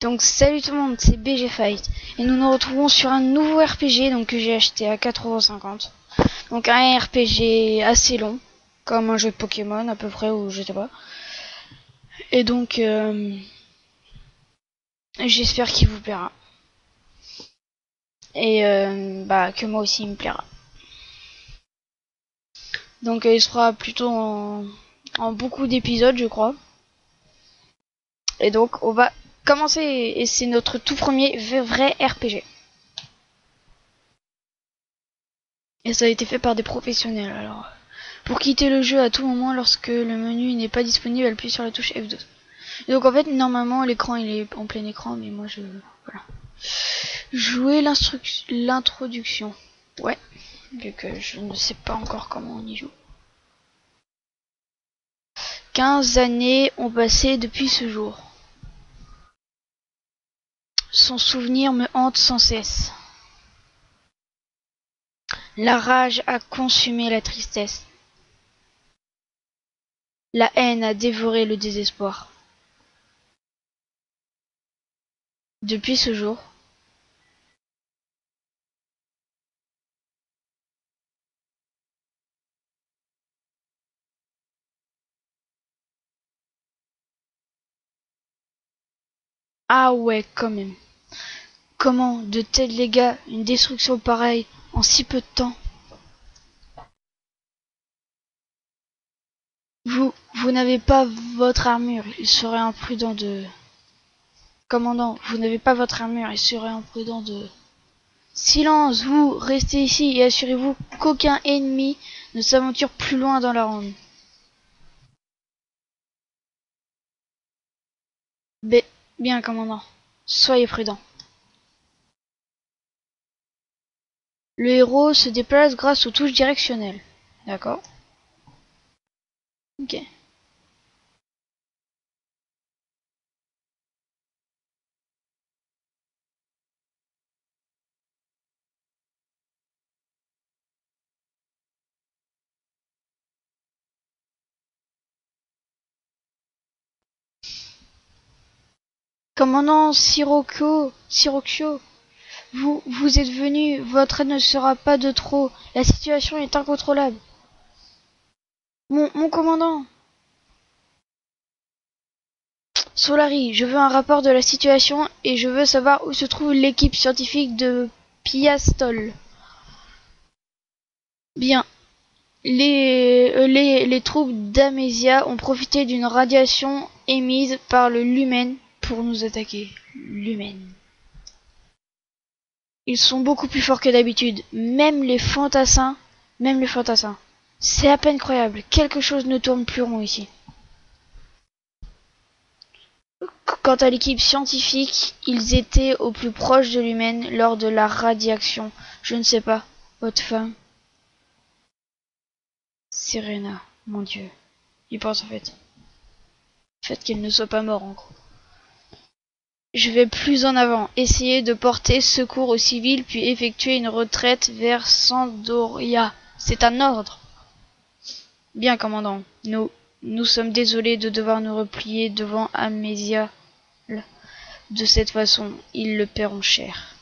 Donc salut tout le monde, c'est BG Fight et nous nous retrouvons sur un nouveau RPG donc que j'ai acheté à 4,50 €. Donc un RPG assez long, comme un jeu de Pokémon à peu près, ou je sais pas. Et donc j'espère qu'il vous plaira. Et que moi aussi il me plaira. Donc il sera plutôt en beaucoup d'épisodes je crois. Et donc on va commencer et c'est notre tout premier vrai RPG. Et ça a été fait par des professionnels. Alors, pour quitter le jeu à tout moment lorsque le menu n'est pas disponible, appuie sur la touche F2. Et donc en fait, normalement, l'écran il est en plein écran, mais moi je... Voilà. Jouer l'introduction. Ouais, vu que je ne sais pas encore comment on y joue. 15 années ont passé depuis ce jour. Son souvenir me hante sans cesse. La rage a consumé la tristesse. La haine a dévoré le désespoir. Depuis ce jour, ah ouais, quand même. Comment de tels dégâts, une destruction pareille, en si peu de temps? Vous n'avez pas votre armure, il serait imprudent de... Commandant, vous n'avez pas votre armure, il serait imprudent de... Silence, vous, restez ici et assurez-vous qu'aucun ennemi ne s'aventure plus loin dans la ronde. Bien, commandant, soyez prudent. Le héros se déplace grâce aux touches directionnelles. D'accord. Ok. Commandant Sirocco, vous êtes venu, votre aide ne sera pas de trop, la situation est incontrôlable. Mon commandant Solari, je veux un rapport de la situation et je veux savoir où se trouve l'équipe scientifique de Piastol. Bien. Les troupes d'Amesia ont profité d'une radiation émise par le Lumen pour nous attaquer. Lumen. Ils sont beaucoup plus forts que d'habitude, même les fantassins. C'est à peine croyable, quelque chose ne tourne plus rond ici. Quant à l'équipe scientifique, ils étaient au plus proche de l'humaine lors de la radiation. Je ne sais pas, votre femme. Serena, mon Dieu. Il pense en fait. Le fait qu'elle ne soit pas morte en gros. Je vais plus en avant, essayer de porter secours aux civils puis effectuer une retraite vers Sandoria. C'est un ordre. Bien, commandant. Nous sommes désolés de devoir nous replier devant Amesia. De cette façon, ils le paieront cher.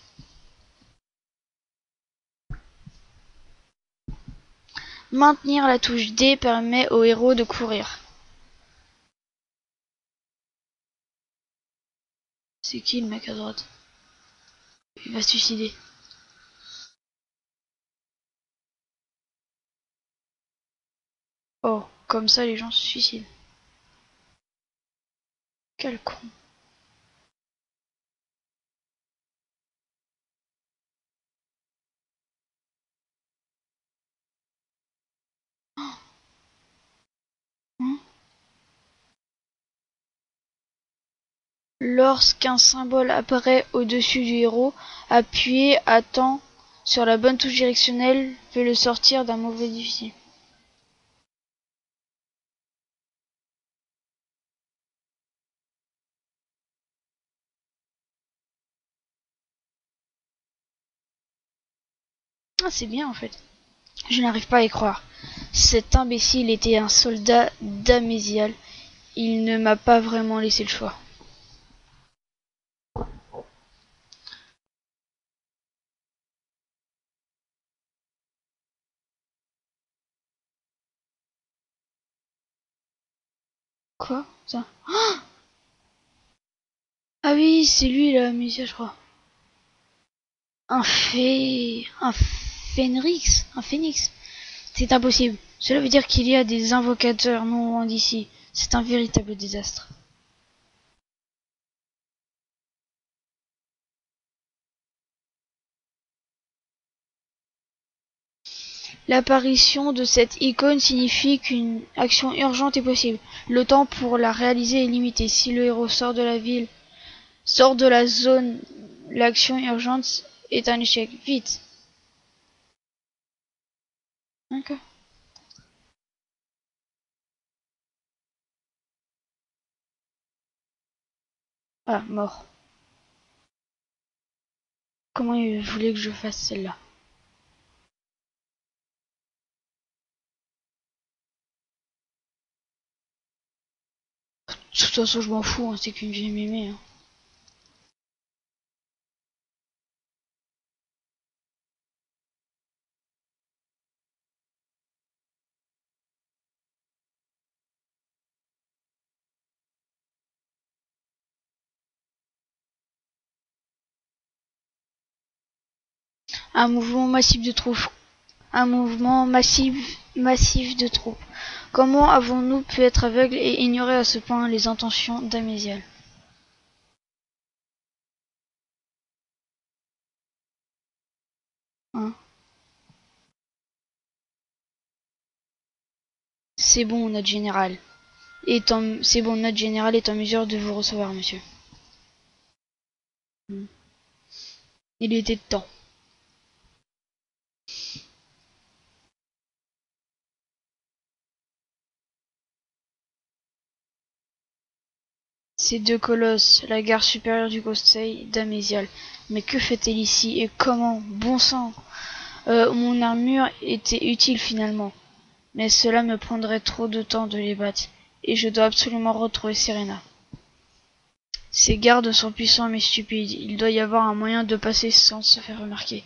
Maintenir la touche D permet au héros de courir. C'est qui le mec à droite? Il va se suicider. Oh, comme ça les gens se suicident. Quel con. Hein? Lorsqu'un symbole apparaît au-dessus du héros, appuyez à temps sur la bonne touche directionnelle peut le sortir d'un mauvais difficile. Ah, c'est bien en fait. Je n'arrive pas à y croire. Cet imbécile était un soldat d'Amésial. Il ne m'a pas vraiment laissé le choix. Quoi ça? Ah oui, c'est lui là, monsieur, je crois. Un phénix. Un phénix. C'est impossible. Cela veut dire qu'il y a des invocateurs non loin d'ici. C'est un véritable désastre. L'apparition de cette icône signifie qu'une action urgente est possible. Le temps pour la réaliser est limité. Si le héros sort de la zone, l'action urgente est un échec. Vite. Ok. Ah, mort. Comment il voulait que je fasse celle-là? De toute façon, je m'en fous, hein, c'est qu'une vieille mémé. Hein. Un mouvement massif de troupes. Un mouvement massif de troupes. Comment avons-nous pu être aveugles et ignorer à ce point les intentions d'Améziel? Hein? C'est bon, notre général. C'est bon, notre général est en mesure de vous recevoir, monsieur. Il était temps. Ces deux colosses, la gare supérieure du conseil d'Amézial. Mais que fait-elle ici et comment? Bon sang! Mon armure était utile finalement, mais cela me prendrait trop de temps de les battre, et je dois absolument retrouver Serena. Ces gardes sont puissants mais stupides, il doit y avoir un moyen de passer sans se faire remarquer.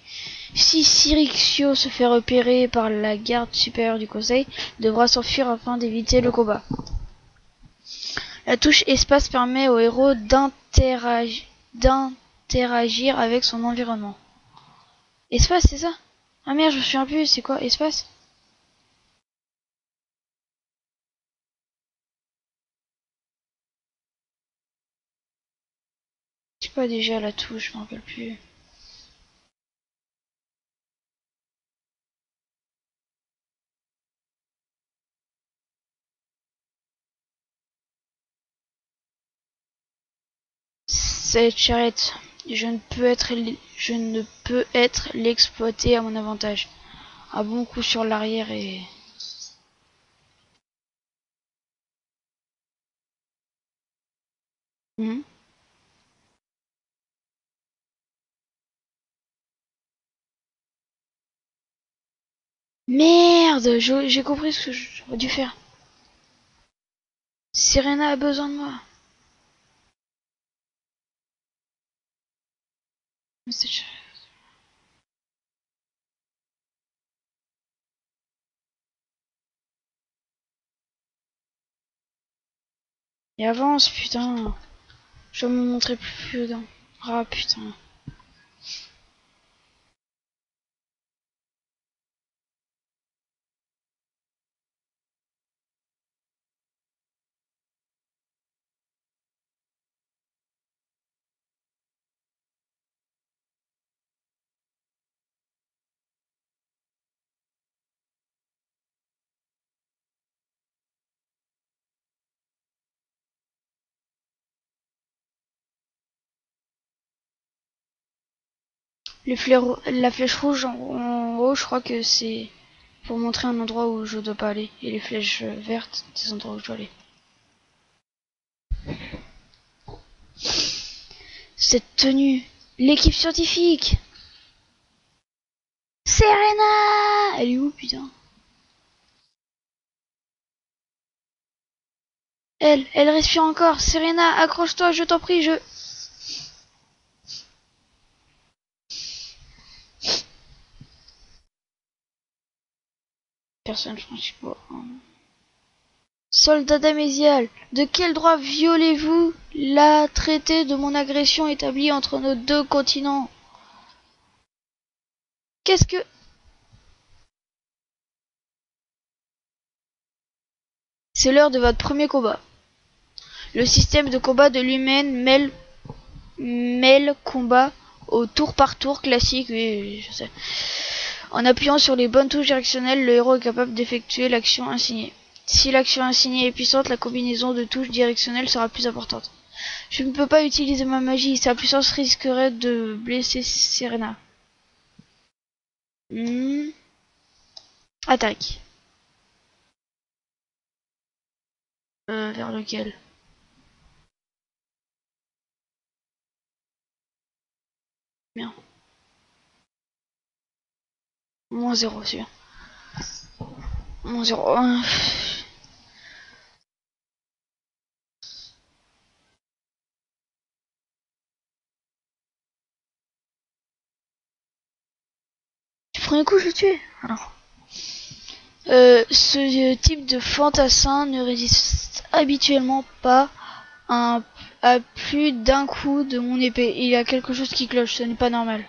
Si Sirixio se fait repérer par la garde supérieure du conseil, il devra s'enfuir afin d'éviter le combat. La touche espace permet au héros d'interagir avec son environnement. Espace, c'est ça? Ah merde, je me souviens plus, c'est quoi espace? C'est pas déjà la touche, je m'en rappelle plus. Cette charrette, je ne peux être l'exploiter à mon avantage. Un bon coup sur l'arrière et... Hmm. Merde, j'ai compris ce que j'aurais dû faire. Serena a besoin de moi. Mais cette charrette- Et avance, putain. Je vais me montrer plus prudent. Ah putain. La flèche rouge en haut, je crois que c'est pour montrer un endroit où je dois pas aller. Et les flèches vertes, des endroits où je dois aller. Cette tenue, l'équipe scientifique. Serena! Elle est où, putain? Elle respire encore. Serena, accroche-toi, je t'en prie, Personne franchit pas. Soldat d'Amésial, de quel droit violez-vous la traité de mon agression établie entre nos deux continents? Qu'est-ce que... C'est l'heure de votre premier combat. Le système de combat de l'humaine mêle combat au tour par tour classique, oui, je sais. En appuyant sur les bonnes touches directionnelles, le héros est capable d'effectuer l'action insignée. Si l'action insignée est puissante, la combinaison de touches directionnelles sera plus importante. Je ne peux pas utiliser ma magie, sa puissance risquerait de blesser Serena. Attaque. Vers lequel? Bien. Moins 0, c'est bien. Moins 0. Du premier coup, je l'ai tué. Alors. Ce type de fantassin ne résiste habituellement pas à plus d'un coup de mon épée. Il y a quelque chose qui cloche, ce n'est pas normal.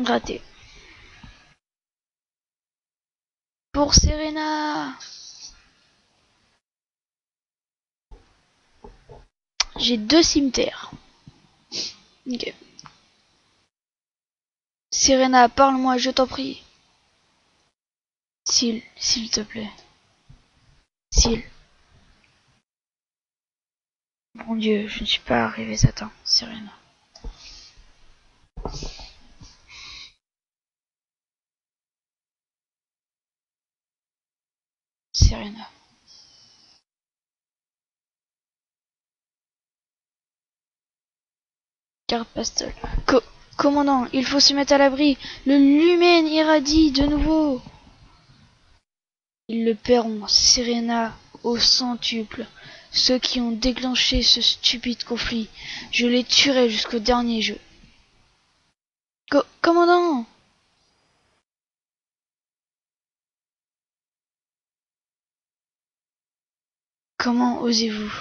Raté. Pour Serena. J'ai 2 cimetières. Ok. Serena, parle-moi, je t'en prie. S'il te plaît. S'il. Mon Dieu, je ne suis pas arrivé à temps, Serena. Serena. Carte pastel. Commandant, il faut se mettre à l'abri. Le lumen irradie de nouveau. Ils le paieront, Serena, au centuple. Ceux qui ont déclenché ce stupide conflit. Je les tuerai jusqu'au dernier jeu. Commandant! Comment osez-vous?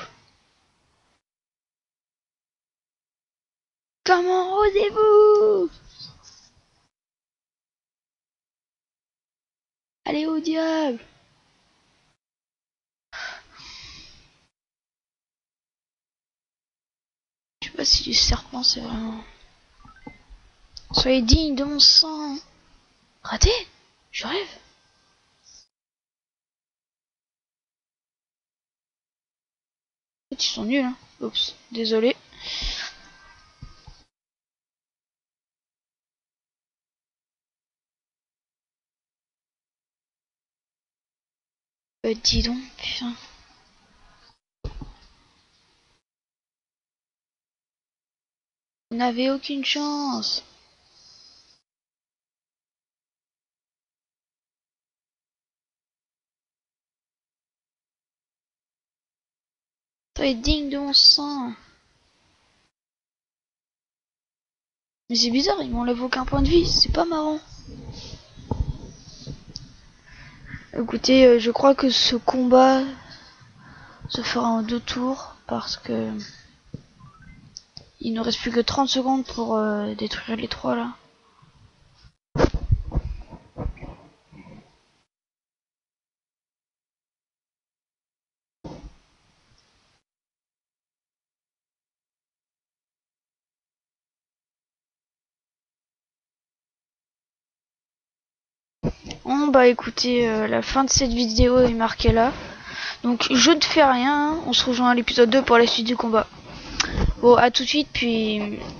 Comment osez-vous? Allez au diable! Je sais pas si les serpents c'est vraiment... Soyez digne de mon sang! Raté? Je rêve? En fait, ils sont nuls, hein. Oups, désolé. Dis donc, putain. Vous n'avez aucune chance. Soyez digne de mon sang. Mais c'est bizarre, ils m'enlèvent aucun point de vie, c'est pas marrant. Écoutez, je crois que ce combat se fera en 2 tours parce que il ne reste plus que 30 secondes pour détruire les 3 là. Bon bah écoutez, la fin de cette vidéo est marquée là. Donc je ne fais rien, on se rejoint à l'épisode 2 pour la suite du combat. Bon, à tout de suite, puis